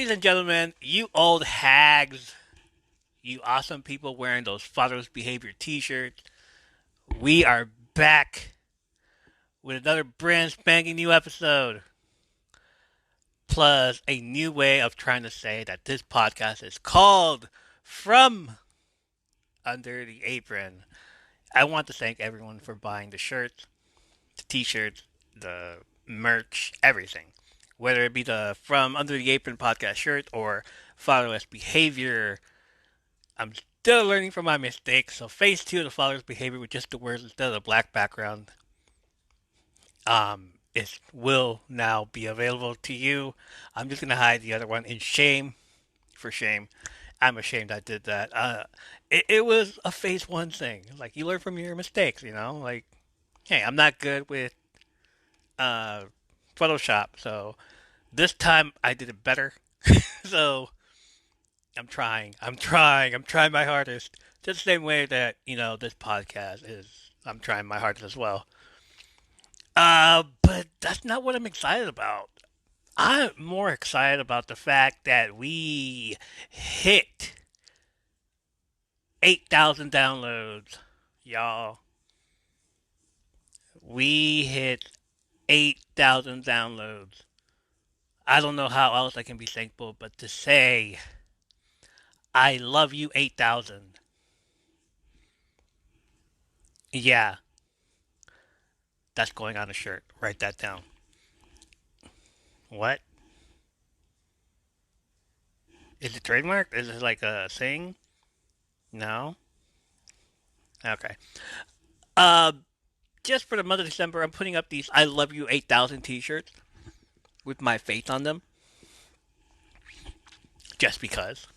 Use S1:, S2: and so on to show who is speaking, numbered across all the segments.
S1: Ladies and gentlemen, you old hags, you awesome people wearing those fatherless behavior t-shirts, we are back with another brand spanking new episode. Plus, a new way of trying to say that this podcast is called From Under the Apron. I want to thank everyone for buying the shirts, the t-shirts, the merch, everything. Whether it be the From Under the Apron podcast shirt or fatherless behavior. I'm still learning from my mistakes, so phase two of the fatherless behavior with just the words instead of the black background. It will now be available to you. I'm just gonna hide the other one in shame. For shame, I'm ashamed I did that. It was a phase one thing. Like you learn from your mistakes, you know. Like, hey, I'm not good with uh, Photoshop, so this time I did it better. So I'm trying. I'm trying my hardest. Just the same way that, this podcast is. I'm trying my hardest as well. But that's not what I'm excited about. I'm more excited about the fact that we hit 8,000 downloads, y'all. We hit 8,000 downloads. I don't know how else I can be thankful, but to say, I love you 8,000. Yeah, that's going on a shirt. Write that down. What? Is it trademarked? Is it like a thing? No? Okay. Uh, just for the month of December, I'm putting up these I Love You 8,000 t-shirts with my face on them. Just because.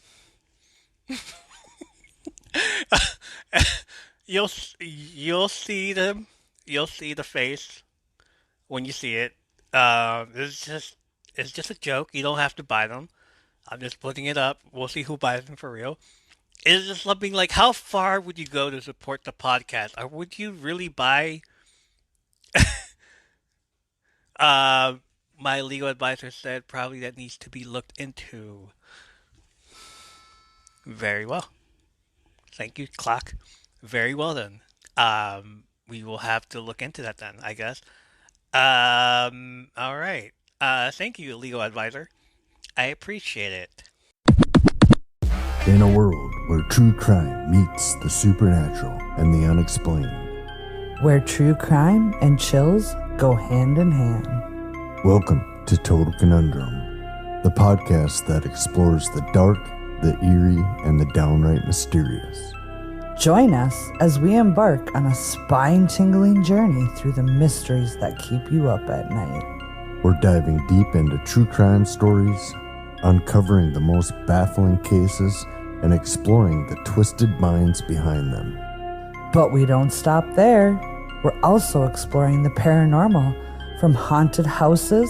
S1: You'll see them. You'll see the face when you see it. It's just a joke. You don't have to buy them. I'm just putting it up. We'll see who buys them for real. It's just something like, how far would you go to support the podcast, or would you really buy? Uh, my legal advisor said probably that needs to be looked into. Very well. Thank you, clock. Very well then. We will have to look into that then, I guess. All right. Thank you, legal advisor. I appreciate it.
S2: In a world where true crime meets the supernatural and the unexplained,
S3: where true crime and chills go hand in hand.
S2: Welcome to Total Conundrum, the podcast that explores the dark, the eerie, and the downright mysterious.
S3: Join us as we embark on a spine-tingling journey through the mysteries that keep you up at night.
S2: We're diving deep into true crime stories, uncovering the most baffling cases, and exploring the twisted minds behind them.
S3: But we don't stop there. We're also exploring the paranormal, from haunted houses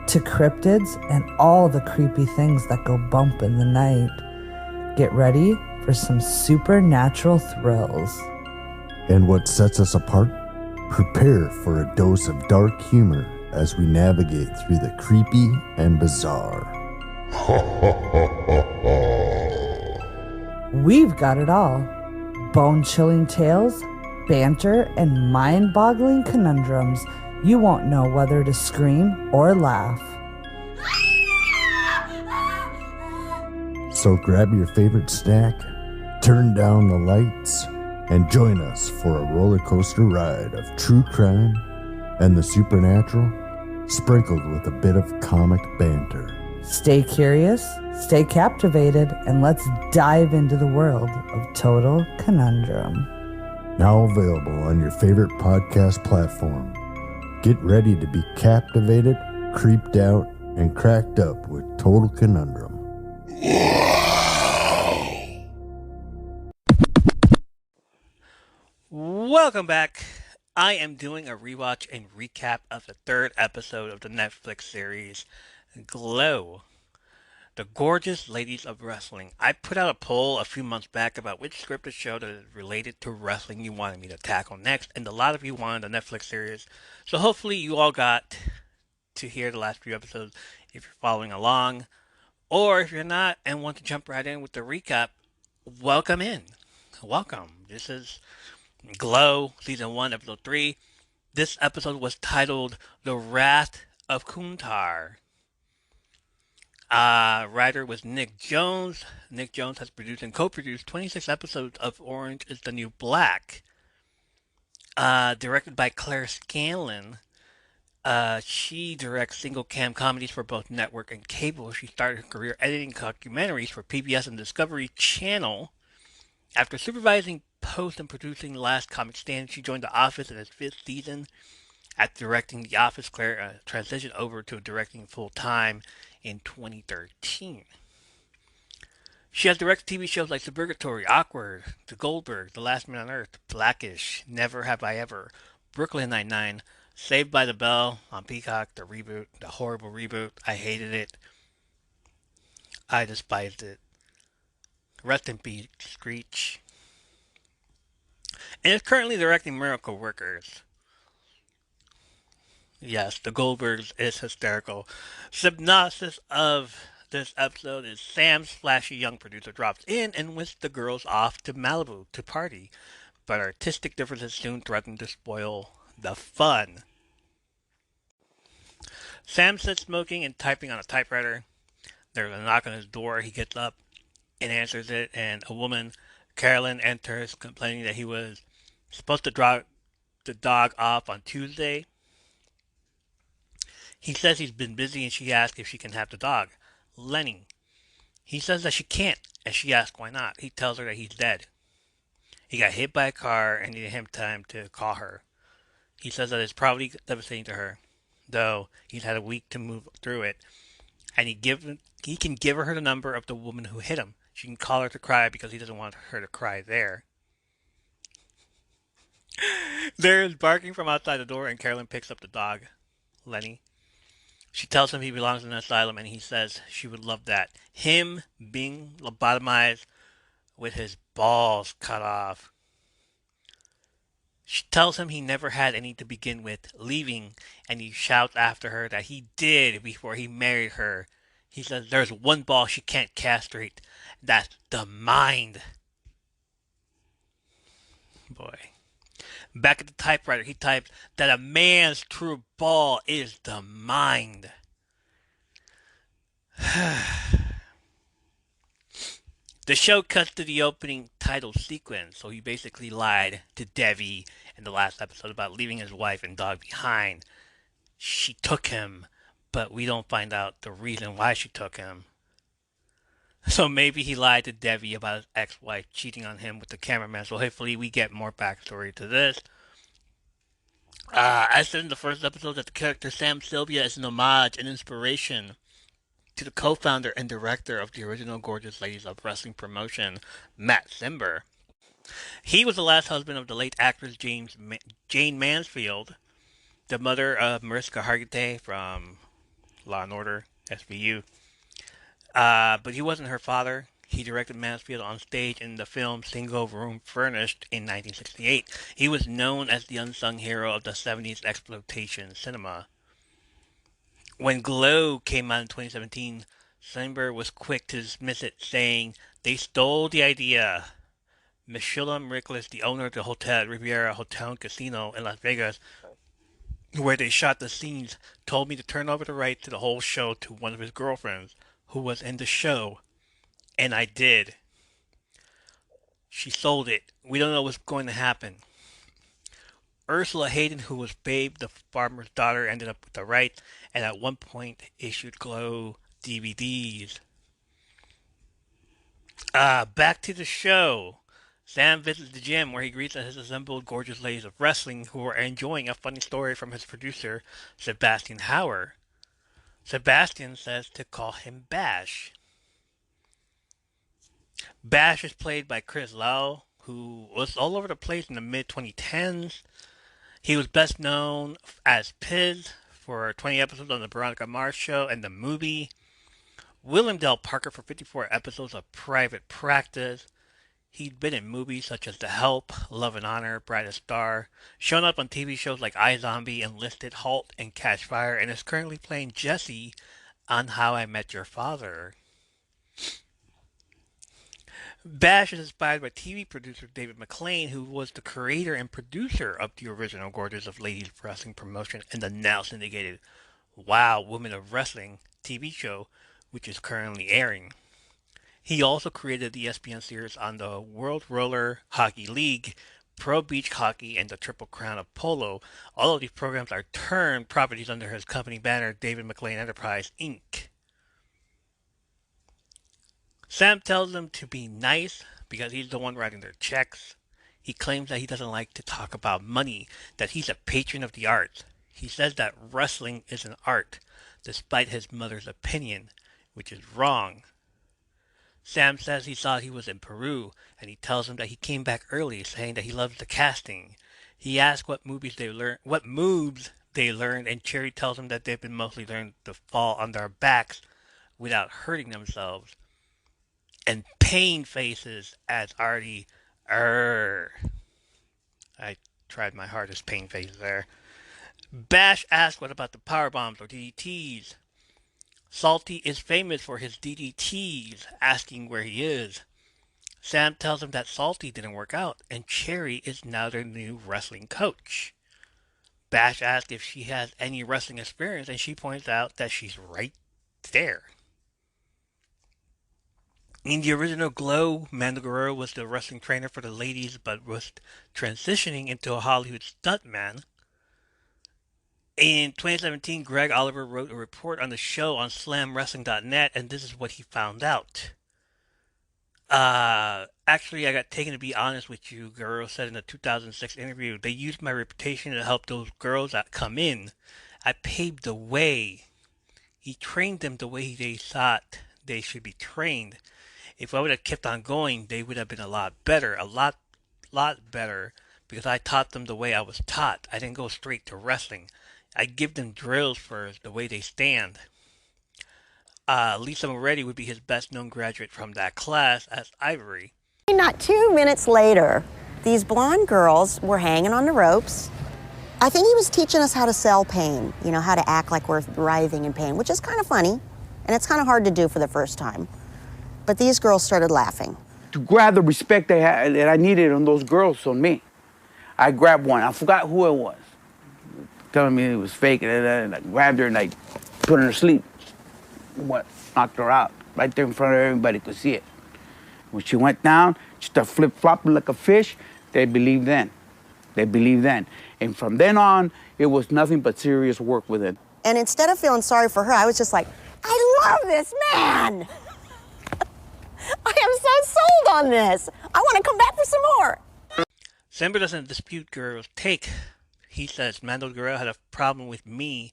S3: to cryptids and all the creepy things that go bump in the night. Get ready for some supernatural thrills.
S2: And what sets us apart? Prepare for a dose of dark humor as we navigate through the creepy and bizarre.
S3: We've got it all. Bone-chilling tales, banter, and mind-boggling conundrums. You won't know whether to scream or laugh.
S2: So grab your favorite snack, turn down the lights, and join us for a roller coaster ride of true crime and the supernatural, sprinkled with a bit of comic banter.
S3: Stay curious, stay captivated, and let's dive into the world of Total Conundrum.
S2: Now available on your favorite podcast platform. Get ready to be captivated, creeped out, and cracked up with Total Conundrum.
S1: Welcome back. I am doing a rewatch and recap of the third episode of the Netflix series Glow, The Gorgeous Ladies of Wrestling. I put out a poll a few months back about which scripted show that is related to wrestling you wanted me to tackle next, and a lot of you wanted the Netflix series. So hopefully you all got to hear the last few episodes if you're following along. Or if you're not and want to jump right in with the recap, welcome in. Welcome. This is Glow, Season 1, Episode 3. This episode was titled The Wrath of Kuntar. Writer was Nick Jones. Nick Jones has produced and co-produced 26 episodes of Orange is the New Black. Directed by Claire Scanlon. She directs single cam comedies for both network and cable. She started her career editing documentaries for PBS and Discovery Channel. After supervising post and producing Last Comic Stand, she joined The Office in its fifth season. After directing The Office, Claire transitioned over to directing full time in 2013. She has directed TV shows like Suburgatory, Awkward, The Goldberg, The Last Man on Earth, Blackish, Never Have I Ever, Brooklyn Nine-Nine, Saved by the Bell on Peacock, the reboot, the horrible reboot. I hated it. I despised it. Rest in peace, Screech. And is currently directing Miracle Workers. Yes, the Goldbergs is hysterical. Synopsis of this episode is Sam's flashy young producer drops in and whisks the girls off to Malibu to party, but artistic differences soon threaten to spoil the fun. Sam sits smoking and typing on a typewriter. There's a knock on his door. He gets up and answers it, and a woman, Carolyn, enters complaining that he was supposed to drop the dog off on Tuesday. He says he's been busy and she asks if she can have the dog, Lenny. He says that she can't, and she asks why not. He tells her that he's dead. He got hit by a car and needed him time to call her. He says that it's probably devastating to her, though he's had a week to move through it, and he can give her the number of the woman who hit him. She can call her to cry because he doesn't want her to cry there. There's barking from outside the door, and Carolyn picks up the dog, Lenny. She tells him he belongs in an asylum, and he says she would love that. Him being lobotomized with his balls cut off. She tells him he never had any to begin with, leaving, and he shouts after her that he did before he married her. He says there's one ball she can't castrate. That's the mind. Boy. Back at the typewriter, he types that a man's true ball is the mind. The show cuts to the opening title sequence, so he basically lied to Devi in the last episode about leaving his wife and dog behind. She took him, but we don't find out the reason why she took him. So maybe he lied to Devi about his ex-wife cheating on him with the cameraman, so hopefully we get more backstory to this. I said in the first episode that the character Sam Sylvia is an homage and inspiration to the co-founder and director of the original Gorgeous Ladies of Wrestling promotion, Matt Simber. He was the last husband of the late actress Jane Mansfield, the mother of Mariska Hargitay from Law and Order, SVU. But he wasn't her father. He directed Mansfield on stage in the film Single Room Furnished in 1968. He was known as the unsung hero of the 70s exploitation cinema. When Glow came out in 2017, Simber was quick to dismiss it, saying, "They stole the idea." Michelin Rickless, the owner of the Hotel Riviera Hotel and Casino in Las Vegas, where they shot the scenes, told me to turn over the rights to the whole show to one of his girlfriends, who was in the show. And I did. She sold it. We don't know what's going to happen. Ursula Hayden, who was Babe, the farmer's daughter, ended up with the rights, and at one point issued Glow DVDs. Back to the show. Sam visits the gym where he greets his assembled gorgeous ladies of wrestling who are enjoying a funny story from his producer, Sebastian Hauer. Sebastian says to call him Bash. Bash is played by Chris Lau, who was all over the place in the mid-2010s. He was best known as Piz for 20 episodes on the Veronica Mars Show and the movie. William Dell Parker for 54 episodes of Private Practice. He'd been in movies such as The Help, Love and Honor, Brightest Star, shown up on TV shows like iZombie, Enlisted, Halt, and Catch Fire, and is currently playing Jesse on How I Met Your Father. Bash is inspired by TV producer David McLean, who was the creator and producer of the original Gorgeous of Ladies Wrestling promotion and the now syndicated Wow Women of Wrestling TV show, which is currently airing. He also created the ESPN series on the World Roller Hockey League, Pro Beach Hockey, and the Triple Crown of Polo. All of these programs are turned properties under his company banner, David McLean Enterprise, Inc. Sam tells them to be nice because he's the one writing their checks. He claims that he doesn't like to talk about money, that he's a patron of the arts. He says that wrestling is an art, despite his mother's opinion, which is wrong. Sam says he thought he was in Peru, and he tells him that he came back early, saying that he loves the casting. He asks what moves they learned, and Cherry tells him that they've been mostly learned to fall on their backs without hurting themselves. And pain faces as Artie. Err. I tried my hardest pain faces there. Bash asks what about the power bombs or DDTs. Salty is famous for his DDTs, asking where he is. Sam tells him that Salty didn't work out, and Cherry is now their new wrestling coach. Bash asks if she has any wrestling experience, and she points out that she's right there. In the original Glow, Mandalorian was the wrestling trainer for the ladies, but was transitioning into a Hollywood stuntman. In 2017, Greg Oliver wrote a report on the show on SlamWrestling.net, and this is what he found out. Actually, I got taken to be honest with you, girl said in a 2006 interview. They used my reputation to help those girls that come in. I paved the way. He trained them the way they thought they should be trained. If I would have kept on going, they would have been a lot better, lot better, because I taught them the way I was taught. I didn't go straight to wrestling. I give them drills first, the way they stand. Lisa Moretti would be his best known graduate from that class as Ivory.
S4: Not 2 minutes later, these blonde girls were hanging on the ropes. I think he was teaching us how to sell pain, you know, how to act like we're writhing in pain, which is kind of funny, and it's kind of hard to do for the first time. But these girls started laughing.
S5: To grab the respect they had, that I needed on those girls on me, I grabbed one. I forgot who it was. Telling me it was fake, and I grabbed her and I put her to sleep. What? Knocked her out. Right there in front of everybody could see it. When she went down, she started flip-flopping like a fish. They believed then. They believed then. And from then on, it was nothing but serious work with it.
S4: And instead of feeling sorry for her, I was just like, I love this man. I am so sold on this. I want to come back for some more.
S1: Simba doesn't dispute Guerrero's take. He says Mando Guerrero had a problem with me.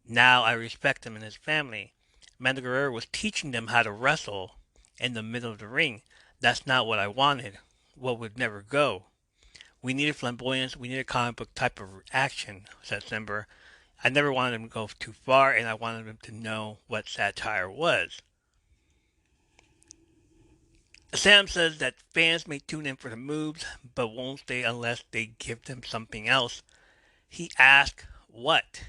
S1: Now I respect him and his family. Mando Guerrero was teaching them how to wrestle in the middle of the ring. That's not what I wanted. What would never go. We needed flamboyance. We needed comic book type of action, said Simba. I never wanted him to go too far, and I wanted him to know what satire was. Sam says that fans may tune in for the moves, but won't stay unless they give them something else. He asks, what?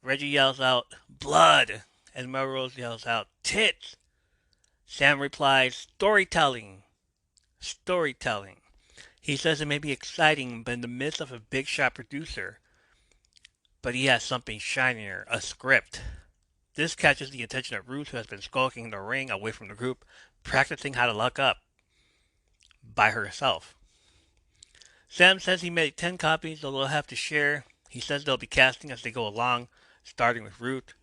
S1: Reggie yells out, blood, and Melrose yells out, tits. Sam replies, storytelling. Storytelling. He says it may be exciting, but in the midst of a big shot producer, but he has something shinier, a script. This catches the attention of Ruth, who has been skulking in the ring away from the group, practicing how to lock up by herself. Sam says he made 10 copies, so they'll have to share. He says they'll be casting as they go along, starting with Ruth.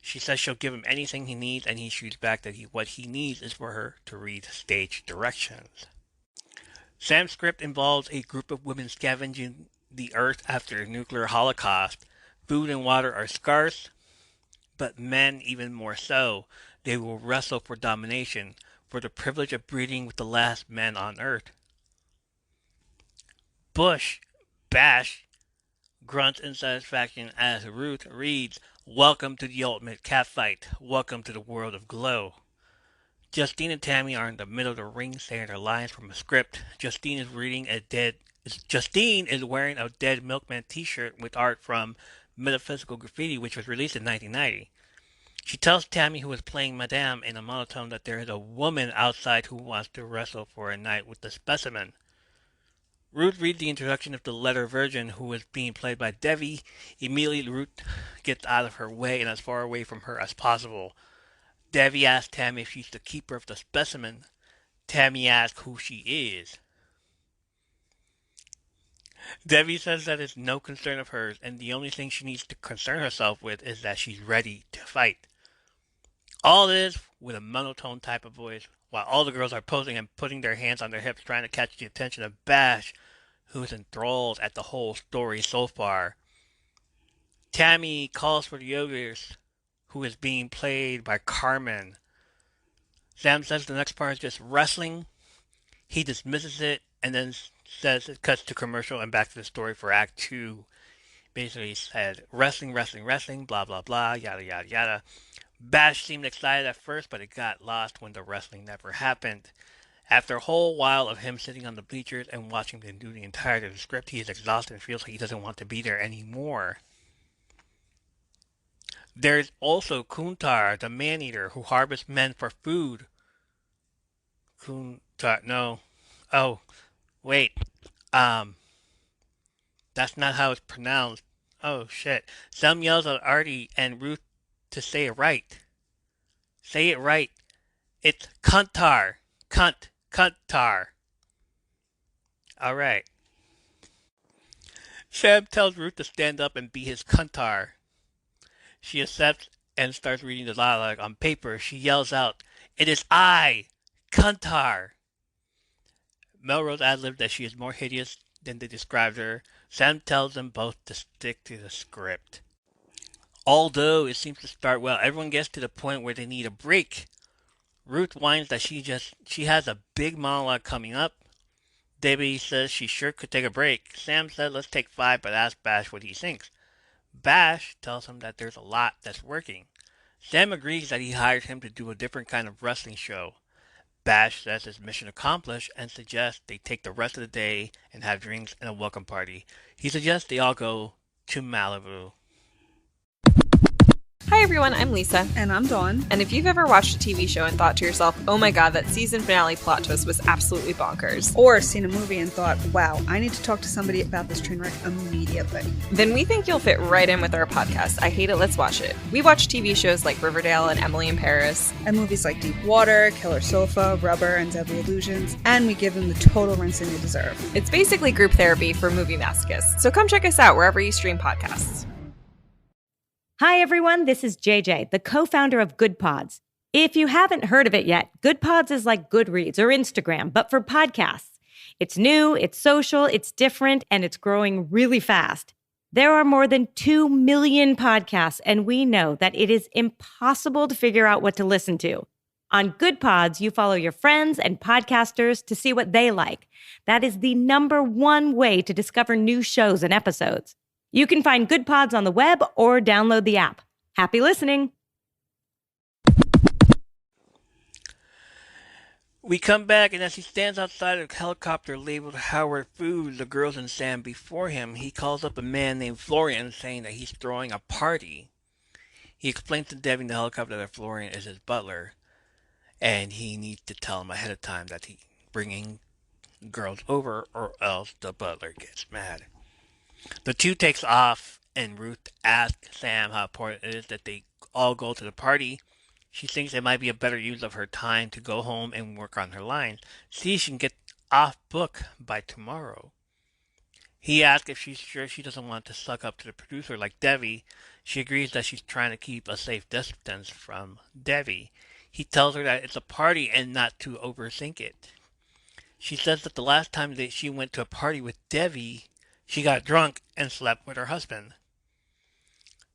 S1: She says she'll give him anything he needs, and he shoots back that what he needs is for her to read stage directions. Sam's script involves a group of women scavenging the earth after a nuclear holocaust. Food and water are scarce, but men even more so. They will wrestle for domination, for the privilege of breeding with the last men on earth. Bash, grunts in satisfaction as Ruth reads, welcome to the ultimate catfight. Welcome to the world of Glow. Justine and Tammy are in the middle of the ring saying their lines from a script. Justine is wearing a Dead Milkman t-shirt with art from Metaphysical Graffiti, which was released in 1990. She tells Tammy, who is playing Madame in a monotone, that there is a woman outside who wants to wrestle for a night with the specimen. Ruth reads the introduction of the letter Virgin, who is being played by Devi. Immediately, Ruth gets out of her way and as far away from her as possible. Devi asks Tammy if she's the keeper of the specimen. Tammy asks who she is. Debbie says that it's no concern of hers, and the only thing she needs to concern herself with is that she's ready to fight. All this with a monotone type of voice, while all the girls are posing and putting their hands on their hips trying to catch the attention of Bash, who is enthralled at the whole story so far. Tammy calls for the yogurt, who is being played by Carmen. Sam says the next part is just wrestling. He dismisses it and then says it cuts to commercial and back to the story for Act 2. Basically said wrestling, wrestling, wrestling, blah, blah, blah, yada, yada, yada. Bash seemed excited at first, but it got lost when the wrestling never happened. After a whole while of him sitting on the bleachers and watching them do the entirety of the script, he is exhausted and feels like he doesn't want to be there anymore. There's also Kuntar, the man-eater, who harvests men for food. Kuntar, no. Oh, wait. Um, that's not how it's pronounced. Oh, shit. Some yells at Artie and Ruth to say it right. Say it right. It's Kuntar. Kuntar. Alright. Sam tells Ruth to stand up and be his Kuntar. She accepts and starts reading the dialogue on paper. She yells out, "It is I, Kuntar." Melrose ad-libbed that she is more hideous than they described her. Sam tells them both to stick to the script. Although it seems to start well, everyone gets to the point where they need a break. Ruth whines that she has a big monologue coming up. Debbie says she sure could take a break. Sam said let's take 5, but asks Bash what he thinks. Bash tells him that there's a lot that's working. Sam agrees that he hired him to do a different kind of wrestling show. Bash says it's mission accomplished and suggests they take the rest of the day and have drinks and a welcome party. He suggests they all go to Malibu.
S6: Hi everyone, I'm Lisa.
S7: And I'm Dawn.
S6: And if you've ever watched a TV show and thought to yourself, oh my god, that season finale plot twist was absolutely bonkers.
S7: Or seen a movie and thought, wow, I need to talk to somebody about this train wreck immediately.
S6: Then we think you'll fit right in with our podcast, I Hate It, Let's Watch It. We watch TV shows like Riverdale and Emily in Paris.
S7: And movies like Deep Water, Killer Sofa, Rubber, and Deadly Illusions. And we give them the total rinsing they deserve.
S6: It's basically group therapy for movie masochists. So come check us out wherever you stream podcasts.
S8: Hi, everyone. This is JJ, the co-founder of Good Pods. If you haven't heard of it yet, Good Pods is like Goodreads or Instagram, but for podcasts. It's new, it's social, it's different, and it's growing really fast. There are more than 2 million podcasts, and we know that it is impossible to figure out what to listen to. On Good Pods, you follow your friends and podcasters to see what they like. That is the #1 way to discover new shows and episodes. You can find Good Pods on the web or download the app. Happy listening.
S1: We come back, and as he stands outside a helicopter labeled Howard Foods, the girls and Sam before him, he calls up a man named Florian, saying that he's throwing a party. He explains to Debbie in the helicopter that Florian is his butler, and he needs to tell him ahead of time that he's bringing girls over, or else the butler gets mad. The two takes off, and Ruth asks Sam how important it is that they all go to the party. She thinks it might be a better use of her time to go home and work on her lines. See if she can get off book by tomorrow. He asks if she's sure she doesn't want to suck up to the producer like Debbie. She agrees that she's trying to keep a safe distance from Debbie. He tells her that it's a party and not to overthink it. She says that the last time that she went to a party with Debbie, she got drunk and slept with her husband.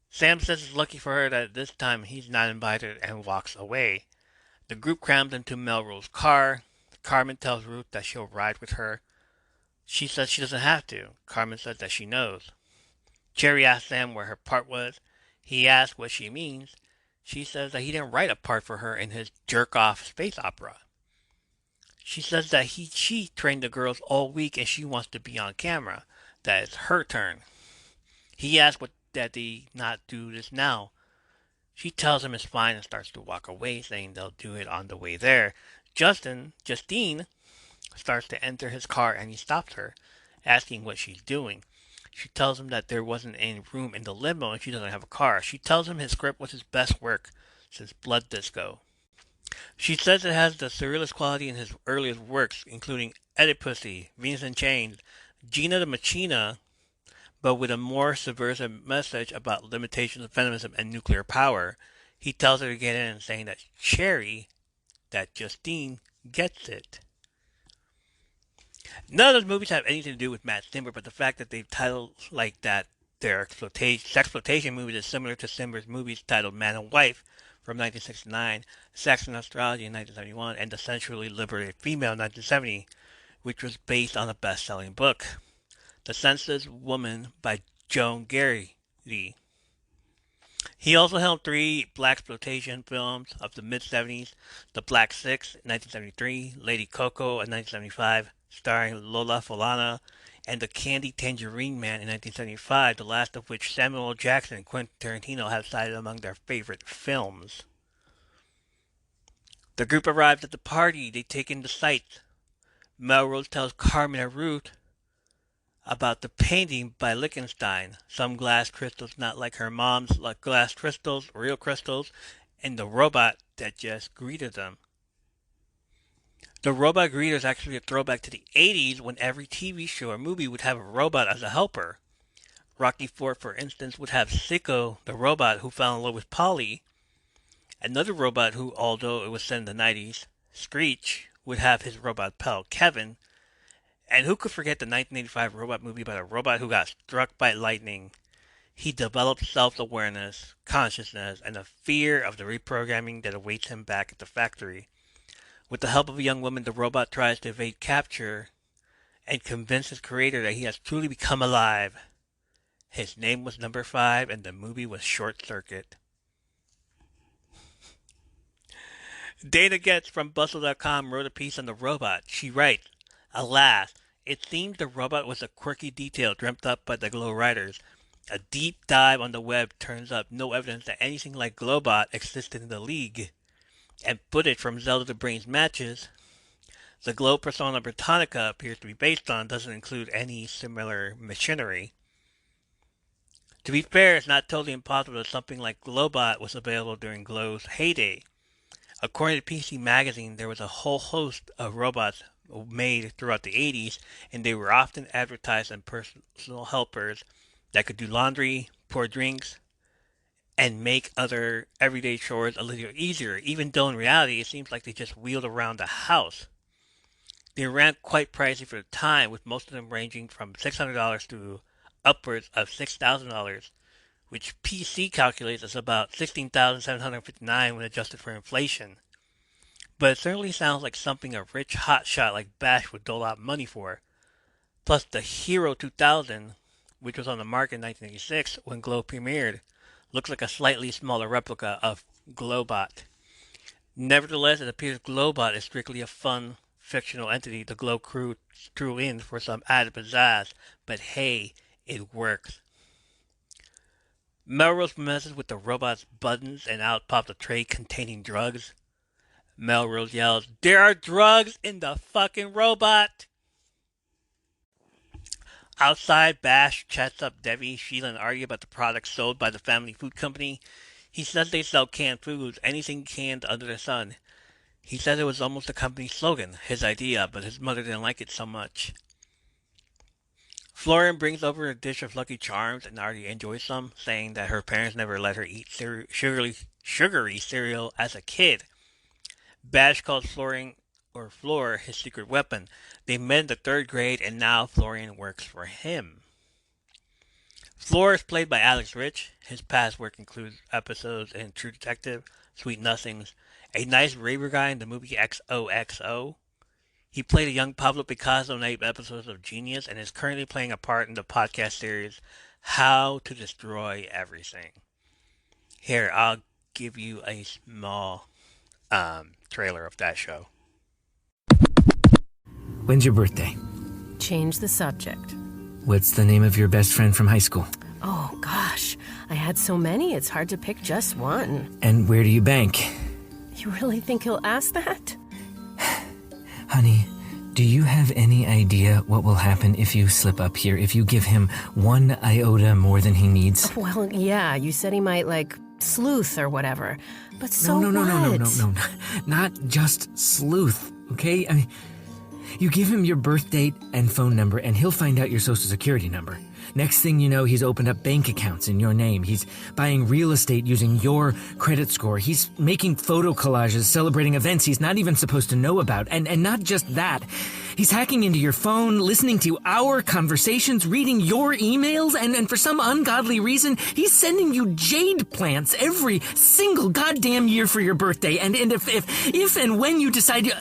S1: Sam says it's lucky for her that this time he's not invited and walks away. The group crams into Melrose's car. Carmen tells Ruth that she'll ride with her. She says she doesn't have to. Carmen says that she knows. Jerry asks Sam where her part was. He asks what she means. She says that he didn't write a part for her in his jerk-off space opera. She says that she trained the girls all week and she wants to be on camera. That it's her turn. He asks what that they not do this now. She tells him it's fine and starts to walk away, saying they'll do it on the way there. Justine, starts to enter his car and he stops her, asking what she's doing. She tells him that there wasn't any room in the limo and she doesn't have a car. She tells him his script was his best work since Blood Disco. She says it has the surrealist quality in his earliest works, including Oedipus, Venus in Chains, Gina the Machina, but with a more subversive message about limitations of feminism and nuclear power. He tells her to get in, saying that that Justine, gets it. None of those movies have anything to do with Matt Simber, but the fact that they've titled like that their sexploitation movies is similar to Simber's movies titled Man and Wife from 1969, Sex and Astrology in 1971, and The Sensually Liberated Female in 1970, which was based on a best-selling book, The Senseless Woman by Joan Garry. He also helmed three blaxploitation films of the mid-70s, The Black Six in 1973, Lady Coco in 1975, starring Lola Falana, and The Candy Tangerine Man in 1975, the last of which Samuel L. Jackson and Quentin Tarantino have cited among their favorite films. The group arrives at the party. They take in the sights. Melrose tells Carmen and Ruth about the painting by Lichtenstein, some glass crystals not like her mom's like glass crystals, real crystals, and the robot that just greeted them. The robot greeter is actually a throwback to the 80s when every TV show or movie would have a robot as a helper. Rocky IV, for instance, would have Sicko, the robot who fell in love with Polly. Another robot who, although it was set in the 90s, Screech, would have his robot pal, Kevin. And who could forget the 1985 robot movie about a robot who got struck by lightning? He developed self-awareness, consciousness, and a fear of the reprogramming that awaits him back at the factory. With the help of a young woman, the robot tries to evade capture and convince his creator that he has truly become alive. His name was Number 5, and the movie was Short Circuit. Dana Getz from Bustle.com wrote a piece on the robot. She writes, alas, it seems the robot was a quirky detail dreamt up by the Glow writers. A deep dive on the web turns up no evidence that anything like Glowbot existed in the League. And footage from Zelda the Brain's matches the Glow persona Britannica appears to be based on doesn't include any similar machinery. To be fair, it's not totally impossible that something like Glowbot was available during Glow's heyday. According to PC Magazine, there was a whole host of robots made throughout the 80s, and they were often advertised as personal helpers that could do laundry, pour drinks, and make other everyday chores a little easier, even though in reality it seems like they just wheeled around the house. They ran quite pricey for the time, with most of them ranging from $600 to upwards of $6,000, which PC calculates as about $16,759 when adjusted for inflation. But it certainly sounds like something a rich hotshot like Bash would dole out money for. Plus the Hero 2000, which was on the market in 1986 when Glow premiered, looks like a slightly smaller replica of Glowbot. Nevertheless, it appears Glowbot is strictly a fun, fictional entity the Glow crew threw in for some added pizzazz, but hey, it works. Melrose messes with the robot's buttons and out pops a tray containing drugs. Melrose yells, "There are drugs in the fucking robot!" Outside, Bash chats up Debbie, Sheila, and argue about the products sold by the family food company. He says they sell canned foods, anything canned under the sun. He says it was almost the company's slogan, his idea, but his mother didn't like it so much. Florian brings over a dish of Lucky Charms and Artie enjoys some, saying that her parents never let her eat sugary cereal as a kid. Bash calls Florian or Floor his secret weapon. They met in the 3rd grade and now Florian works for him. Floor is played by Alex Rich. His past work includes episodes in True Detective, Sweet Nothings, a nice raver guy in the movie XOXO. He played a young Pablo Picasso in 8 episodes of Genius and is currently playing a part in the podcast series How to Destroy Everything. Here, I'll give you a small trailer of that show.
S9: When's your birthday?
S10: Change the subject.
S9: What's the name of your best friend from high school?
S10: Oh, gosh.
S9: I had so many, it's hard to pick just one.
S10: And where do you bank?
S9: You really think he'll ask that?
S10: Honey, do you have any idea what will happen if you slip up here, if you give him 1 iota more than he needs?
S9: Well, yeah, you said he might, sleuth or whatever. But so
S10: No.
S9: what?
S10: Not just sleuth, okay? I mean, you give him your birth date and phone number, and he'll find out your social security number. Next thing you know, he's opened up bank accounts in your name. He's buying real estate using your credit score. He's making photo collages celebrating events he's not even supposed to know about. And not just that. He's hacking into your phone, listening to our conversations, reading your emails, and for some ungodly reason, he's sending you jade plants every single goddamn year for your birthday. And if and when you decide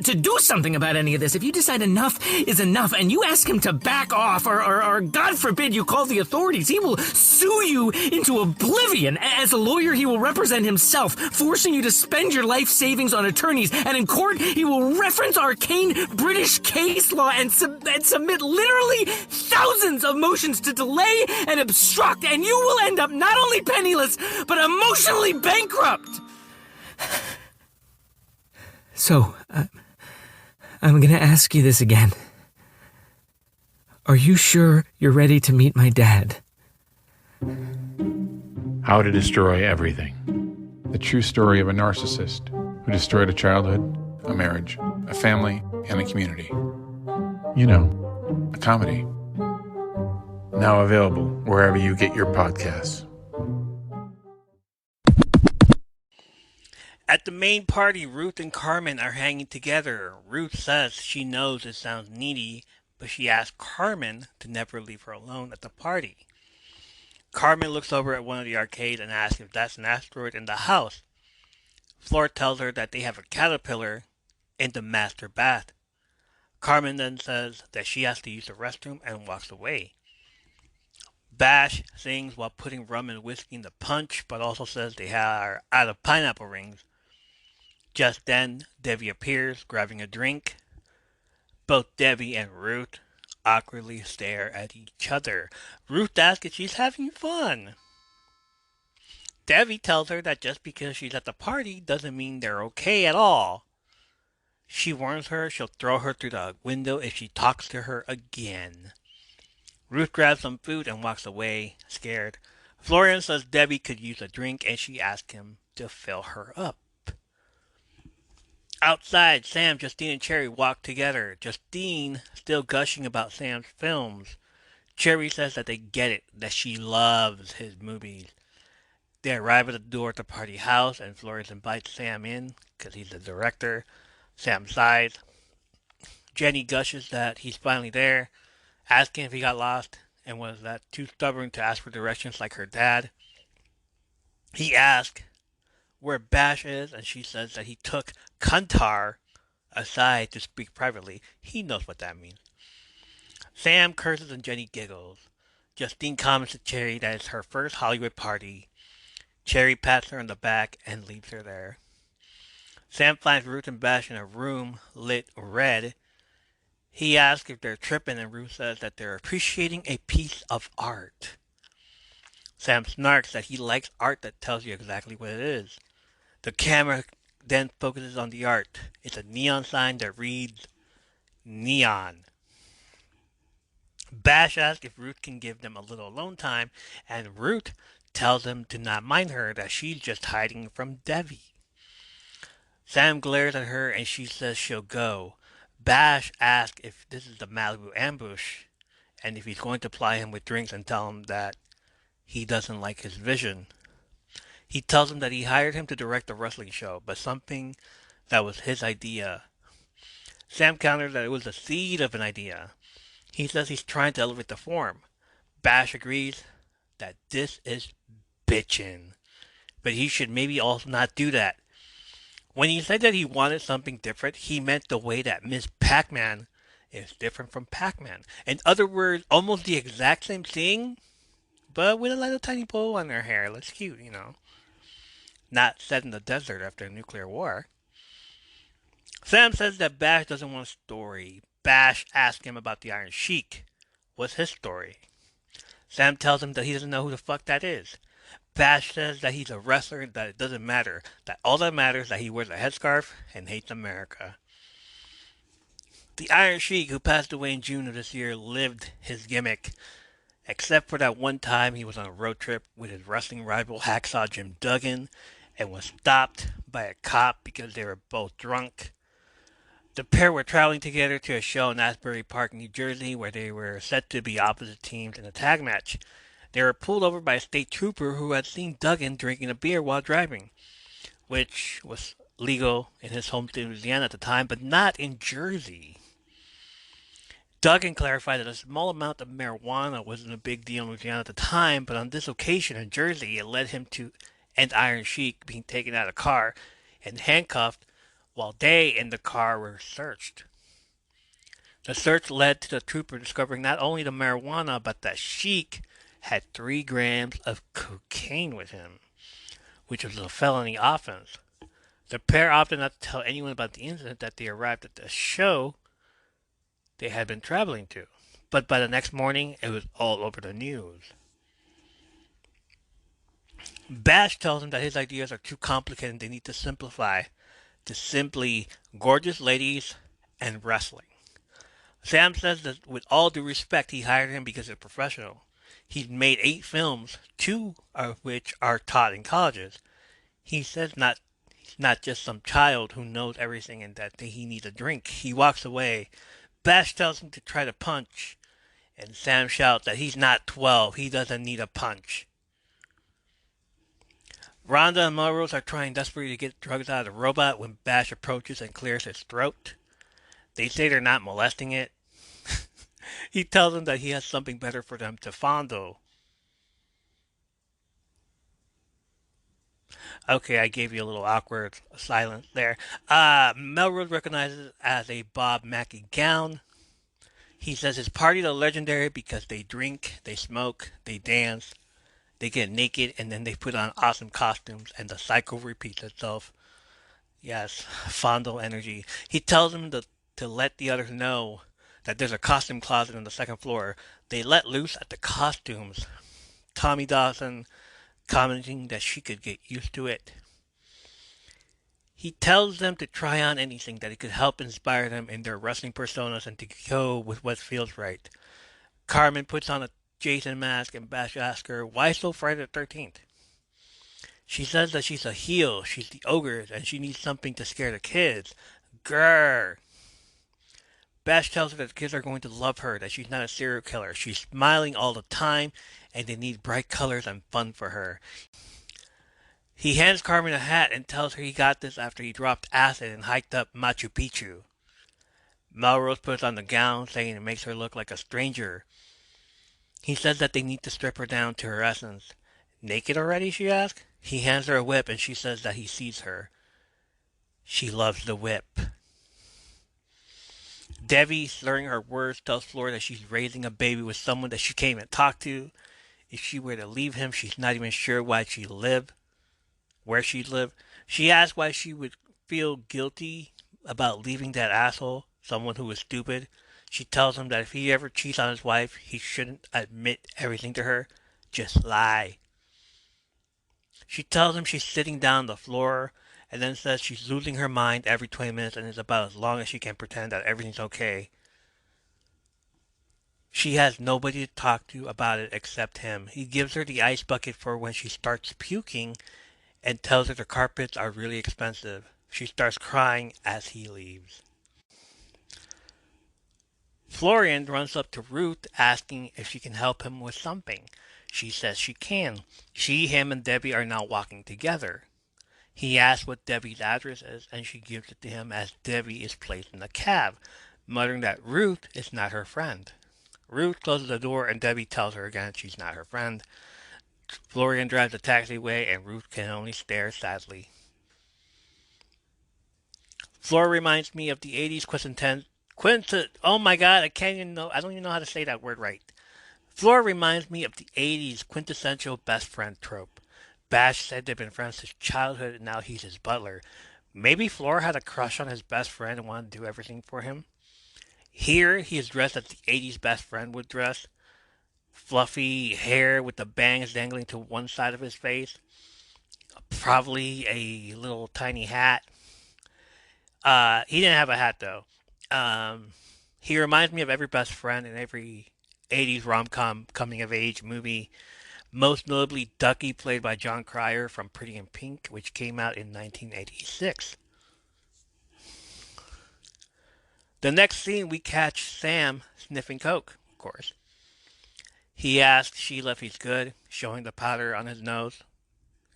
S10: to do something about any of this, if you decide enough is enough and you ask him to back off or God forbid you call the authorities, he will sue you into oblivion. As a lawyer, he will represent himself, forcing you to spend your life savings on attorneys, and in court, he will reference arcane British case law and submit literally thousands of motions to delay and obstruct, and you will end up not only penniless, but emotionally bankrupt. So, I'm gonna ask you this again. Are you sure you're ready to meet my dad?
S11: How to Destroy Everything. The true story of a narcissist who destroyed a childhood, a marriage, a family, and a community. You know, a comedy. Now available wherever you get your podcasts.
S1: At the main party, Ruth and Carmen are hanging together. Ruth says she knows it sounds needy, but she asks Carmen to never leave her alone at the party. Carmen looks over at one of the arcades and asks if that's an asteroid in the house. Flor tells her that they have a caterpillar in the master bath. Carmen then says that she has to use the restroom and walks away. Bash sings while putting rum and whiskey in the punch, but also says they are out of pineapple rings. Just then, Debbie appears, grabbing a drink. Both Debbie and Ruth awkwardly stare at each other. Ruth asks if she's having fun. Debbie tells her that just because she's at the party doesn't mean they're okay at all. She warns her she'll throw her through the window if she talks to her again. Ruth grabs some food and walks away, scared. Florian says Debbie could use a drink and she asks him to fill her up. Outside, Sam, Justine, and Cherry walk together. Justine still gushing about Sam's films. Cherry says that they get it, that she loves his movies. They arrive at the door at the party house, and Flores invites Sam in, because he's the director. Sam sighs. Jenny gushes that he's finally there, asking if he got lost, and was that too stubborn to ask for directions like her dad. He asks where Bash is, and she says that he took Kuntar aside to speak privately. He knows what that means. Sam curses and Jenny giggles. Justine comments to Cherry that it's her first Hollywood party. Cherry pats her on the back and leaves her there. Sam finds Ruth and Bash in a room lit red. He asks if they're tripping, and Ruth says that they're appreciating a piece of art. Sam snarks that he likes art that tells you exactly what it is. The camera then focuses on the art. It's a neon sign that reads Neon. Bash asks if Ruth can give them a little alone time, and Ruth tells him to not mind her, that she's just hiding from Debbie. Sam glares at her and she says she'll go. Bash asks if this is the Malibu ambush, and if he's going to ply him with drinks and tell him that he doesn't like his vision. He tells him that he hired him to direct the wrestling show, but something that was his idea. Sam counters that it was the seed of an idea. He says he's trying to elevate the form. Bash agrees that this is bitchin', but he should maybe also not do that. When he said that he wanted something different, he meant the way that Miss Pac-Man is different from Pac-Man. In other words, almost the exact same thing, but with a little tiny bow on her hair. Looks cute, you know. Not set in the desert after a nuclear war. Sam says that Bash doesn't want a story. Bash asks him about the Iron Sheik. What's his story? Sam tells him that he doesn't know who the fuck that is. Bash says that he's a wrestler, that it doesn't matter, that all that matters is that he wears a headscarf and hates America. The Iron Sheik, who passed away in June of this year, lived his gimmick, except for that one time he was on a road trip with his wrestling rival Hacksaw Jim Duggan and was stopped by a cop because they were both drunk. The pair were traveling together to a show in Asbury Park, New Jersey, where they were set to be opposite teams in a tag match. They were pulled over by a state trooper who had seen Duggan drinking a beer while driving, which was legal in his home state of Louisiana at the time, but not in Jersey. Duggan clarified that a small amount of marijuana wasn't a big deal in Louisiana at the time, but on this occasion in Jersey, it led him to and Iron Sheik being taken out of the car and handcuffed while they in the car were searched. The search led to the trooper discovering not only the marijuana, but that Sheik had 3 grams of cocaine with him, which was a felony offense. The pair opted not to tell anyone about the incident that they arrived at the show they had been traveling to. But by the next morning, it was all over the news. Bash tells him that his ideas are too complicated and they need to simplify to simply gorgeous ladies and wrestling. Sam says that with all due respect, he hired him because he's a professional. He's made 8 films, 2 of which are taught in colleges. He says he's not just some child who knows everything and that he needs a drink. He walks away. Bash tells him to try to punch, and Sam shouts that he's not 12. He doesn't need a punch. Rhonda and Melrose are trying desperately to get drugs out of the robot when Bash approaches and clears his throat. They say they're not molesting it. He tells them that he has something better for them to fondle. Okay, I gave you a little awkward silence there. Melrose recognizes it as a Bob Mackie gown. He says his parties are legendary because they drink, they smoke, they dance, they get naked, and then they put on awesome costumes, and the cycle repeats itself. Yes, fondle energy. He tells them to let the others know that there's a costume closet on the second floor. They let loose at the costumes. Tommy Dawson commenting that she could get used to it. He tells them to try on anything that it could help inspire them in their wrestling personas and to go with what feels right. Carmen puts on a Jason mask and Bash asks her, why so Friday the 13th? She says that she's a heel, she's the ogre, and she needs something to scare the kids. Grrr. Bash tells her that the kids are going to love her, that she's not a serial killer. She's smiling all the time, and they need bright colors and fun for her. He hands Carmen a hat and tells her he got this after he dropped acid and hiked up Machu Picchu. Melrose puts on the gown, saying it makes her look like a stranger. He says that they need to strip her down to her essence. Naked already, she asks. He hands her a whip and she says that he sees her. She loves the whip. Debbie, slurring her words, tells Flora that she's raising a baby with someone that she can't even talk to. If she were to leave him, she's not even sure where she'd live. She asks why she would feel guilty about leaving that asshole, someone who was stupid. She tells him that if he ever cheats on his wife, he shouldn't admit everything to her. Just lie. She tells him she's sitting down on the floor and then says she's losing her mind every 20 minutes and is about as long as she can pretend that everything's okay. She has nobody to talk to about it except him. He gives her the ice bucket for when she starts puking and tells her the carpets are really expensive. She starts crying as he leaves. Florian runs up to Ruth asking if she can help him with something. She says she can. She, him, and Debbie are now walking together. He asks what Debbie's address is, and she gives it to him as Debbie is placed in a cab, muttering that Ruth is not her friend. Ruth closes the door, and Debbie tells her again she's not her friend. Florian drives the taxi away, and Ruth can only stare sadly. Flora reminds me of the 80s oh my god, I don't even know how to say that word right. Flora reminds me of the 80s quintessential best friend trope. Bash said they've been friends since childhood and now he's his butler. Maybe Flora had a crush on his best friend and wanted to do everything for him. Here, he is dressed as the 80s best friend would dress. fluffy hair with the bangs dangling to one side of his face, probably a little tiny hat. He didn't have a hat though. Um, he reminds me of every best friend in every 80s rom-com coming of age movie, most notably Ducky, played by John Cryer from Pretty in Pink, which came out in 1986. The next scene, we catch Sam sniffing coke, of course. He asks Sheila if he's good, showing the powder on his nose.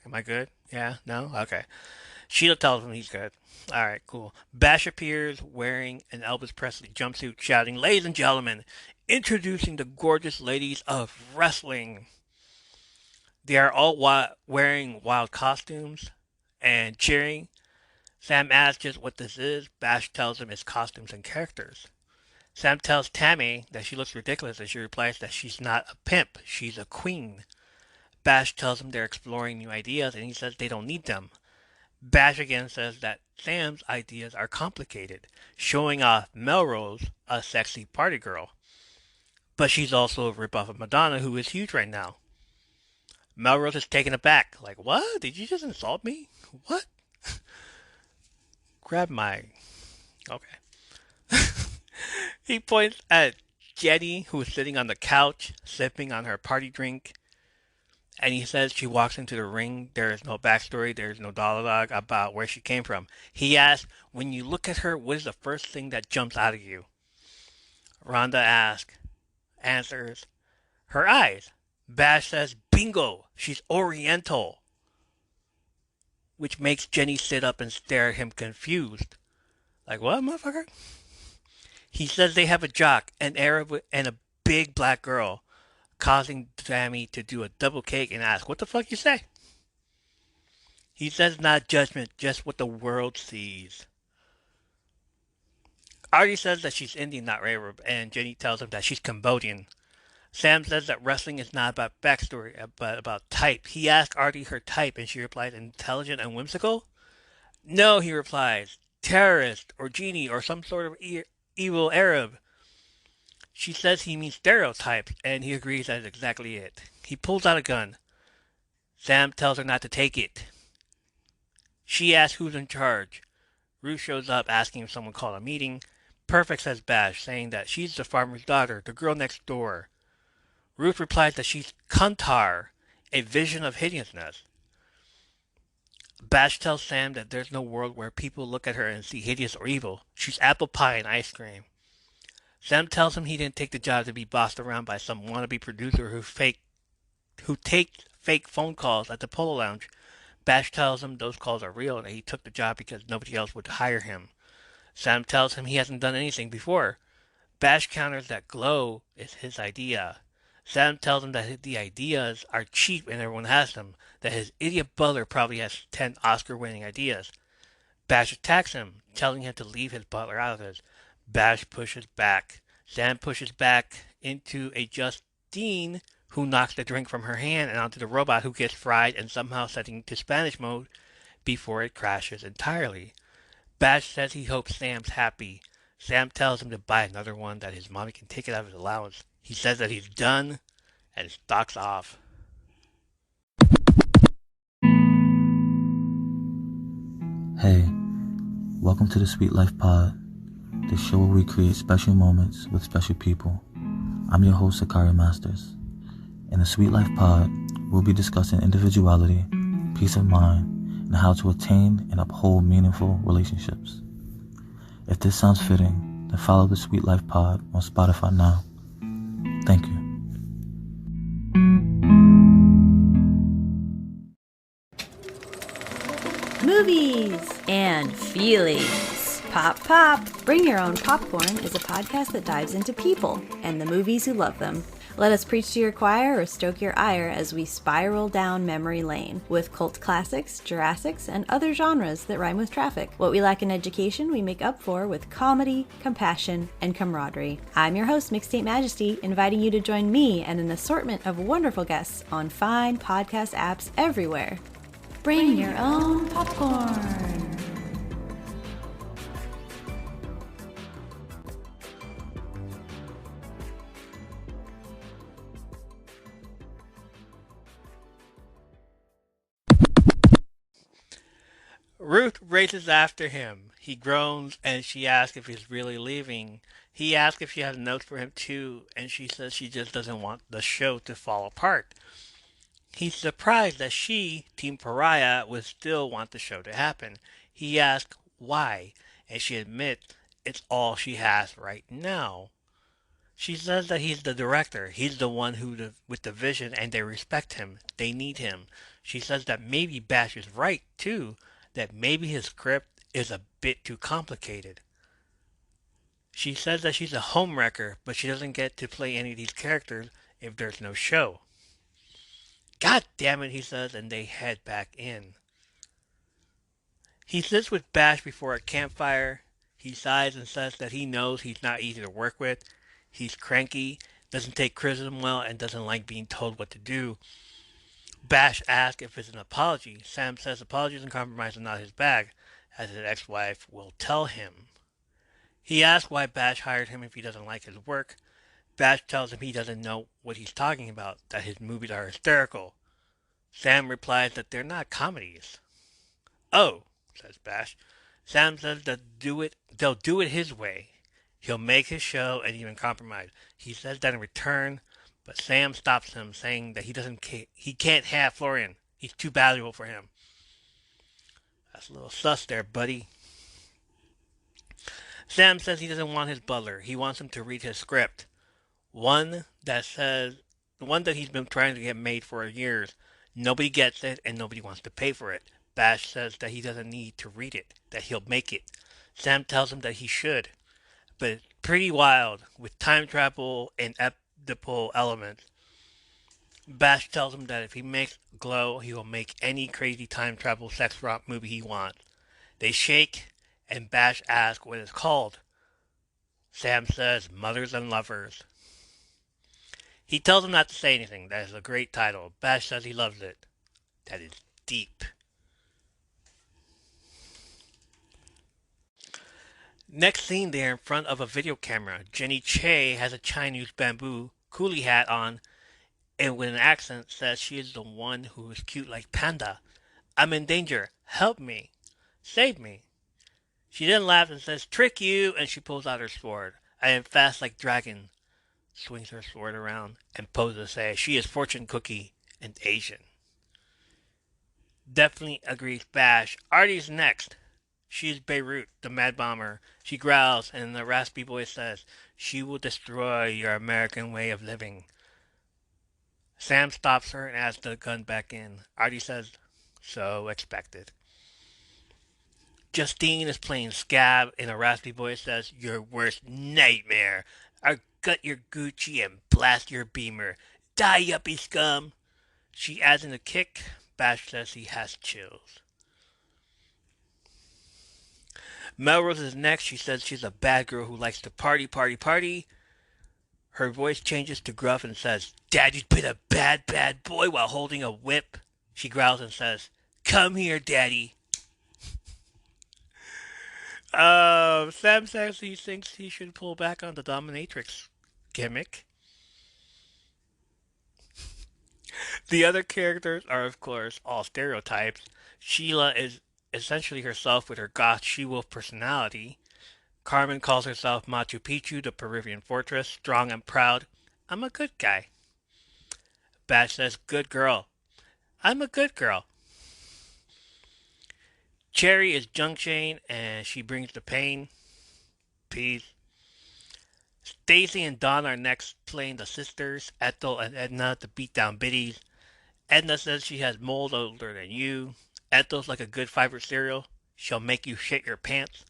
S1: Am I good? Yeah? No? Okay. Sheila tells him he's good. Alright, cool. Bash appears wearing an Elvis Presley jumpsuit, shouting, "Ladies and gentlemen, introducing the gorgeous ladies of wrestling." They are all wearing wild costumes and cheering. Sam asks just what this is. Bash tells him it's costumes and characters. Sam tells Tammy that she looks ridiculous, and she replies that she's not a pimp, she's a queen. Bash tells him they're exploring new ideas, and he says they don't need them. Bash again says that Sam's ideas are complicated, showing off Melrose, a sexy party girl. But she's also a ripoff of Madonna, who is huge right now. Melrose is taken aback, like, "What? Did you just insult me? What?" Grab my... Okay. He points at Jenny, who is sitting on the couch, sipping on her party drink. And he says she walks into the ring. There is no backstory. There is no dialogue about where she came from. He asks, "When you look at her, what is the first thing that jumps out of you?" Rhonda answers, "Her eyes." Bash says, "Bingo, she's Oriental." Which makes Jenny sit up and stare at him confused. Like, what, motherfucker? He says they have a jock, an Arab, and a big black girl, causing Sammy to do a double take and ask, "What the fuck you say?" He says not judgment, just what the world sees. Artie says that she's Indian, not Arab, and Jenny tells him that she's Cambodian. Sam says that wrestling is not about backstory, but about type. He asks Artie her type, and she replies, "Intelligent and whimsical?" "No," he replies, "terrorist, or genie, or some sort of evil Arab." She says he means stereotypes, and he agrees that is exactly it. He pulls out a gun. Sam tells her not to take it. She asks who's in charge. Ruth shows up asking if someone called a meeting. "Perfect," says Bash, saying that she's the farmer's daughter, the girl next door. Ruth replies that she's Kuntar, a vision of hideousness. Bash tells Sam that there's no world where people look at her and see hideous or evil. She's apple pie and ice cream. Sam tells him he didn't take the job to be bossed around by some wannabe producer who takes fake phone calls at the Polo Lounge. Bash tells him those calls are real and that he took the job because nobody else would hire him. Sam tells him he hasn't done anything before. Bash counters that Glow is his idea. Sam tells him that the ideas are cheap and everyone has them, that his idiot butler probably has 10 Oscar-winning ideas. Bash attacks him, telling him to leave his butler out of this. Bash pushes back. Sam pushes back into a Justine, who knocks the drink from her hand and onto the robot, who gets fried and somehow setting to Spanish mode before it crashes entirely. Bash says he hopes Sam's happy. Sam tells him to buy another one, that his mommy can take it out of his allowance. He says that he's done and stalks off.
S12: Hey, welcome to the Sweet Life Pod, the show where we create special moments with special people. I'm your host, Sakari Masters. In the Sweet Life Pod, we'll be discussing individuality, peace of mind, and how to attain and uphold meaningful relationships. If this sounds fitting, then follow the Sweet Life Pod on Spotify now. Thank you.
S13: Movies and feelings. Pop, pop. Bring Your Own Popcorn is a podcast that dives into people and the movies who love them. Let us preach to your choir or stoke your ire as we spiral down memory lane with cult classics, Jurassics, and other genres that rhyme with traffic. What we lack in education, we make up for with comedy, compassion, and camaraderie. I'm your host, Mixtape Majesty, inviting you to join me and an assortment of wonderful guests on fine podcast apps everywhere. Bring your own popcorn.
S1: Ruth races after him. He groans and she asks if he's really leaving. He asks if she has notes for him too, and she says she just doesn't want the show to fall apart. He's surprised that she, Team Pariah, would still want the show to happen. He asks why, and she admits it's all she has right now. She says that he's the director. He's the one with the vision, and they respect him. They need him. She says that maybe Bash is right too. That maybe his script is a bit too complicated. She says that she's a homewrecker, but she doesn't get to play any of these characters if there's no show. God damn it, he says, and they head back in. He sits with Bash before a campfire. He sighs and says that he knows he's not easy to work with. He's cranky, doesn't take criticism well, and doesn't like being told what to do. Bash asks if it's an apology. Sam says apologies and compromise are not his bag, as his ex-wife will tell him. He asks why Bash hired him if he doesn't like his work. Bash tells him he doesn't know what he's talking about, that his movies are hysterical. Sam replies that they're not comedies. Oh, says Bash. Sam says they'll do it his way. He'll make his show and even compromise. He says that in return, but Sam stops him, saying that he can't have Florian. He's too valuable for him. That's a little sus there, buddy. Sam says he doesn't want his butler. He wants him to read his script. One that he's been trying to get made for years. Nobody gets it and nobody wants to pay for it. Bash says that he doesn't need to read it, that he'll make it. Sam tells him that he should, but it's pretty wild with time travel and Oedipal elements. Bash tells him that if he makes Glow, he will make any crazy time travel sex rock movie he wants. They shake, and Bash asks what it's called. Sam says Mothers and Lovers. He tells him not to say anything. That is a great title. Bash says he loves it. That is deep. Next scene, they're in front of a video camera. Jenny Che has a Chinese bamboo coolie hat on and with an accent says she is the one who is cute like Panda. I'm in danger. Help me. Save me. She then laughs and says, trick you, and she pulls out her sword. I am fast like dragon. Swings her sword around and poses to say she is fortune cookie and Asian. Definitely agrees Bash. Artie's next. She is Beirut, the mad bomber. She growls and in the raspy voice says, she will destroy your American way of living. Sam stops her and adds the gun back in. Artie says, so expected. Justine is playing Scab in a raspy voice says, your worst nightmare. I'll gut your Gucci and blast your Beamer. Die, yuppie scum. She adds in a kick. Bash says he has chills. Melrose is next. She says she's a bad girl who likes to party, party, party. Her voice changes to gruff and says, Daddy's been a bad, bad boy while holding a whip. She growls and says, come here, Daddy. Sam says he thinks he should pull back on the dominatrix gimmick. The other characters are, of course, all stereotypes. Sheila is essentially herself with her goth she-wolf personality. Carmen calls herself Machu Picchu, the Peruvian fortress, strong and proud. I'm a good guy. Bash says, good girl. I'm a good girl. Cherry is Junk Chain, and she brings the pain. Peace. Stacy and Dawn are next, playing the sisters, Ethel and Edna, the beat-down biddies. Edna says she has moles older than you. Ethel's like a good fiber cereal. She'll make you shit your pants.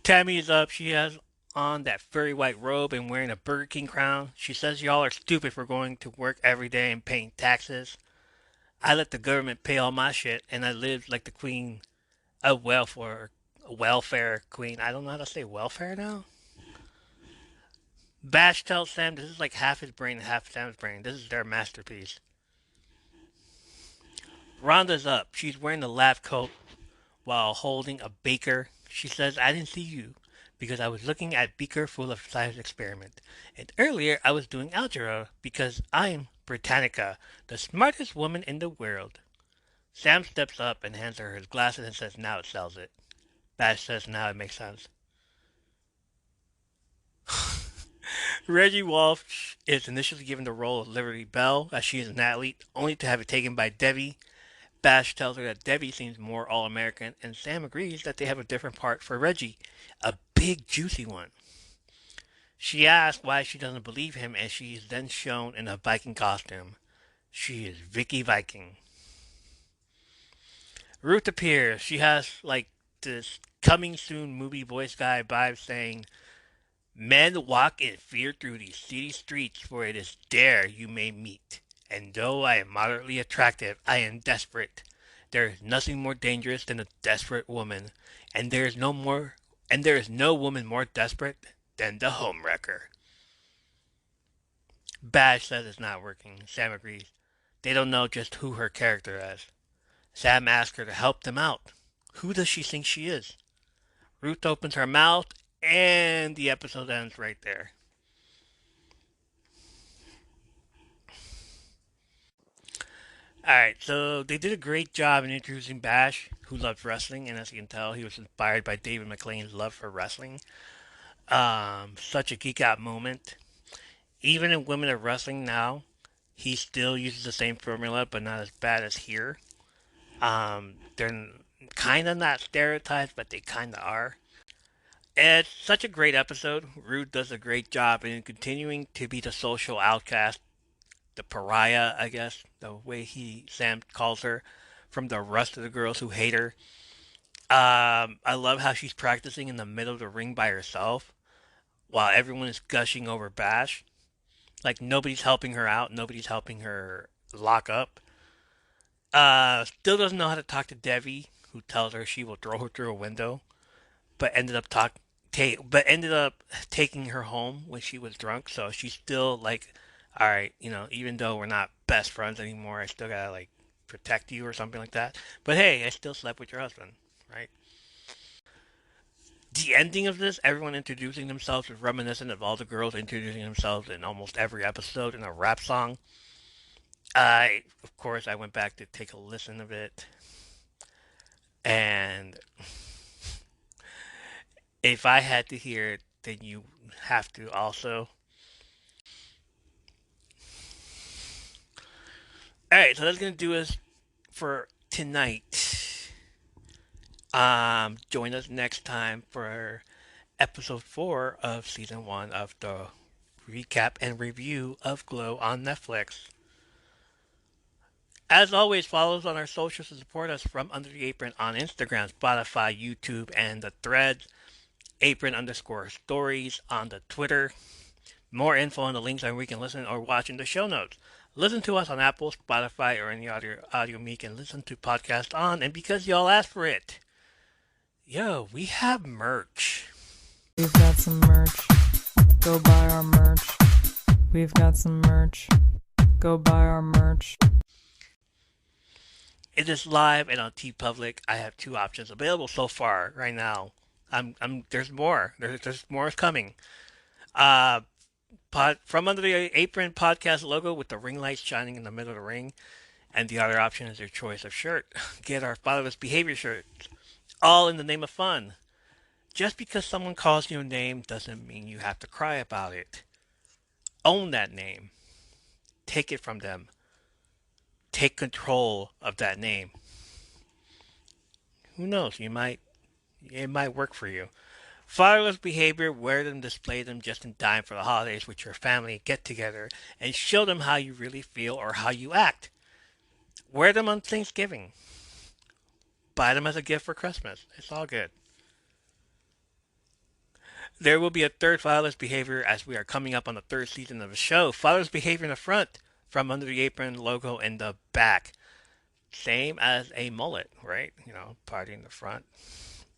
S1: Tammy is up. She has on that furry white robe and wearing a Burger King crown. She says y'all are stupid for going to work every day and paying taxes. I let the government pay all my shit, and I live like the queen of welfare queen. I don't know how to say welfare now. Bash tells Sam this is like half his brain and half Sam's brain. This is their masterpiece. Rhonda's up. She's wearing a lab coat while holding a beaker. She says, I didn't see you because I was looking at beaker full of science experiment. And earlier I was doing algebra because I'm Britannica, the smartest woman in the world. Sam steps up and hands her his glasses and says, now it sells it. Bash says, now it makes sense. Reggie Walsh is initially given the role of Liberty Bell, as she is an athlete, only to have it taken by Debbie. Bash tells her that Debbie seems more all-American, and Sam agrees that they have a different part for Reggie, a big, juicy one. She asks why she doesn't believe him, and she is then shown in a Viking costume. She is Vicky Viking. Ruth appears. She has like this coming soon movie voice guy vibe saying, men walk in fear through these city streets, for it is there you may meet. And though I am moderately attractive, I am desperate. There is nothing more dangerous than a desperate woman, and there is no woman more desperate than the homewrecker. Bash says it's not working. Sam agrees. They don't know just who her character is. Sam asks her to help them out. Who does she think she is? Ruth opens her mouth, and the episode ends right there. Alright, so they did a great job in introducing Bash, who loves wrestling, and as you can tell, he was inspired by David McLean's love for wrestling. Such a geek out moment. Even in Women of Wrestling now, he still uses the same formula, but not as bad as here. They're kind of not stereotypes, but they kind of are. It's such a great episode. Rude does a great job in continuing to be the social outcast, the pariah, I guess, the way Sam calls her, from the rest of the girls who hate her. I love how she's practicing in the middle of the ring by herself while everyone is gushing over Bash. Like nobody's helping her out, nobody's helping her lock up. Still doesn't know how to talk to Debbie, who tells her she will throw her through a window, but ended up taking her home when she was drunk. So she's still like, all right, even though we're not best friends anymore, I still gotta like protect you or something like that. But hey, I still slept with your husband, right? The ending of this, everyone introducing themselves, is reminiscent of all the girls introducing themselves in almost every episode in a rap song. Of course, I went back to take a listen of it, and if I had to hear it, then you have to also. All right, so that's gonna do us for tonight. Join us next time for episode 4 of season 1 of the recap and review of Glow on Netflix. As always, follow us on our socials to support us from Under the Apron on Instagram, Spotify, YouTube, and the Threads. Apron_stories on the Twitter. More info on the links on where you can listen or watch in the show notes. Listen to us on Apple, Spotify, or any audio me can listen to podcast on. And because y'all asked for it, we have merch.
S14: We've got some merch. Go buy our merch. We've got some merch. Go buy our merch.
S1: It is live and on TeePublic. I have 2 options available so far right now. There's more. There's more is coming. From Under the Apron podcast logo with the ring lights shining in the middle of the ring, and the other option is your choice of shirt. Get our Fatherless Behavior shirts, all in the name of fun. Just because someone calls you a name doesn't mean you have to cry about it. Own that name. Take it from them. Take control of that name. Who knows? It might work for you. Fatherless behavior, wear them, display them just in time for the holidays with your family, get together, and show them how you really feel or how you act. Wear them on Thanksgiving. Buy them as a gift for Christmas. It's all good. There will be a third Fatherless Behavior as we are coming up on the 3rd season of the show. Fatherless Behavior in the front, from Under the Apron logo in the back. Same as a mullet, right? Party in the front,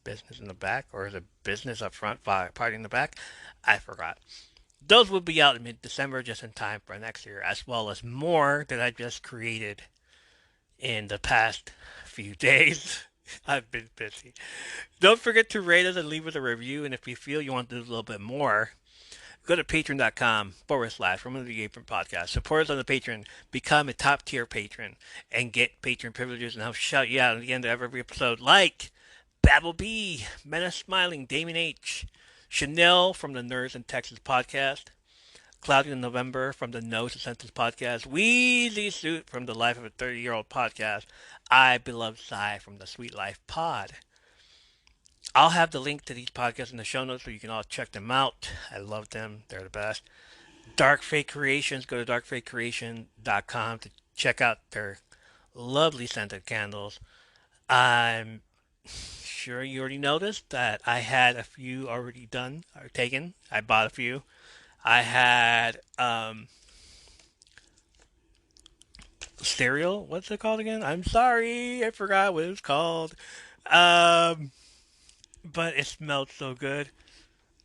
S1: business in the back, or is it business up front, party in the back? I forgot. Those will be out in mid-December, just in time for next year, as well as more that I just created in the past few days. I've been busy. Don't forget to rate us and leave us a review, and if you feel you want to do a little bit more, Go to patreon.com/From Under the Apron Podcast. Support us on the Patreon. Become a top tier patron and get patron privileges, and I'll shout you out at the end of every episode. Like Babel B, Mena Smiling, Damien H, Chanel from the Nerds in Texas Podcast, Cloudy in November from the Nose to Sentence Podcast, Wheezy Suit from the Life of a 30-Year-Old Podcast, I Beloved Sigh from the Sweet Life Pod. I'll have the link to these podcasts in the show notes so you can all check them out. I love them. They're the best. Dark Fate Creations. Go to darkfatecreation.com to check out their lovely scented candles. I'm sure you already noticed that I had a few already done or taken. I bought a few. I had cereal. What's it called again? I'm sorry, I forgot what it's called. But it smelled so good.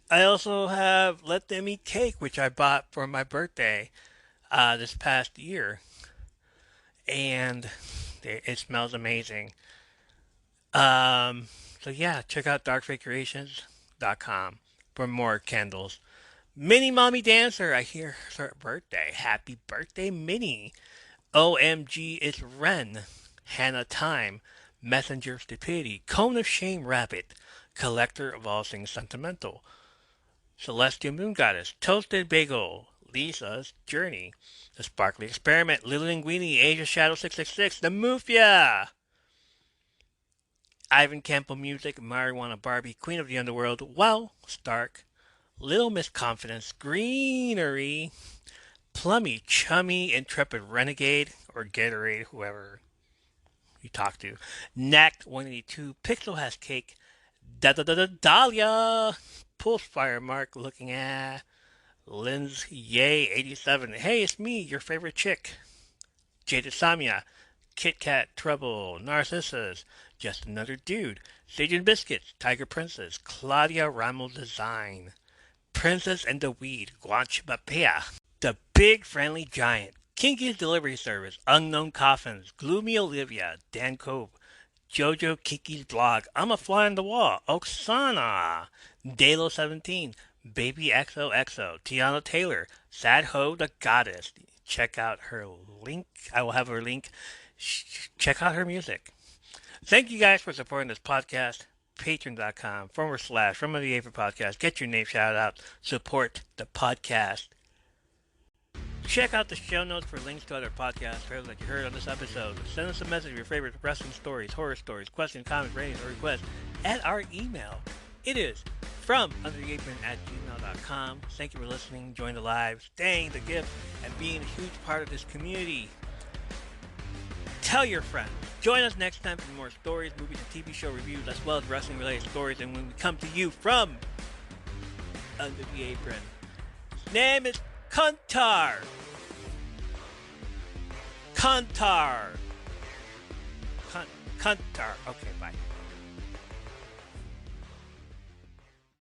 S1: I also have Let Them Eat Cake, which I bought for my birthday this past year, and it smells amazing. So yeah, check out darkfatecreations.com for more candles. Mini Mommy Dancer, I hear it's her birthday. Happy birthday, Minnie. OMG, it's Ren. Hannah Time. Messenger of Stupidity. Cone of Shame Rabbit. Collector of all things sentimental. Celestial Moon Goddess. Toasted Bagel. Lisa's Journey. The Sparkly Experiment. Little Linguini. Asia Shadow 666. The Mufia. Ivan Campbell Music. Marijuana Barbie. Queen of the Underworld. Well, Stark. Little Miss Confidence, Greenery, Plummy, Chummy, Intrepid Renegade, or Gatorade, whoever you talk to, Knacked 182, Pixel Has Cake, Dahlia, Pulsefire Mark looking at, Lynn's Yay 87, hey, it's me, your favorite chick, Jaded Samia, Kit Kat Trouble, Narcissus, Just Another Dude, Sage and Biscuits, Tiger Princess, Claudia Ramos Design, Princess and the Weed, Guanch Bapea, The Big Friendly Giant, Kinky's Delivery Service, Unknown Coffins, Gloomy Olivia, Dan Cove, Jojo Kiki's Blog, I'm a Fly on the Wall, Oksana, Dalo17, Baby XOXO, Tiana Taylor, Sad Ho the Goddess. Check out her link. I will have her link. Check out her music. Thank you guys for supporting this podcast. Patreon.com/From the Apron Podcast. Get your name shouted out. Support the podcast. Check out the show notes for links to other podcasts that you heard on this episode. Send us a message of your favorite wrestling stories, horror stories, questions, comments, ratings, or requests at our email. It is FromUnderTheApron@gmail.com. Thank you for listening, join the live, staying the gift, and being a huge part of this community. Tell your friends. Join us next time for more stories, movies, and TV show reviews, as well as wrestling-related stories. And when we come to you from Under the Apron, his name is Kuntar. Kuntar. Okay, bye.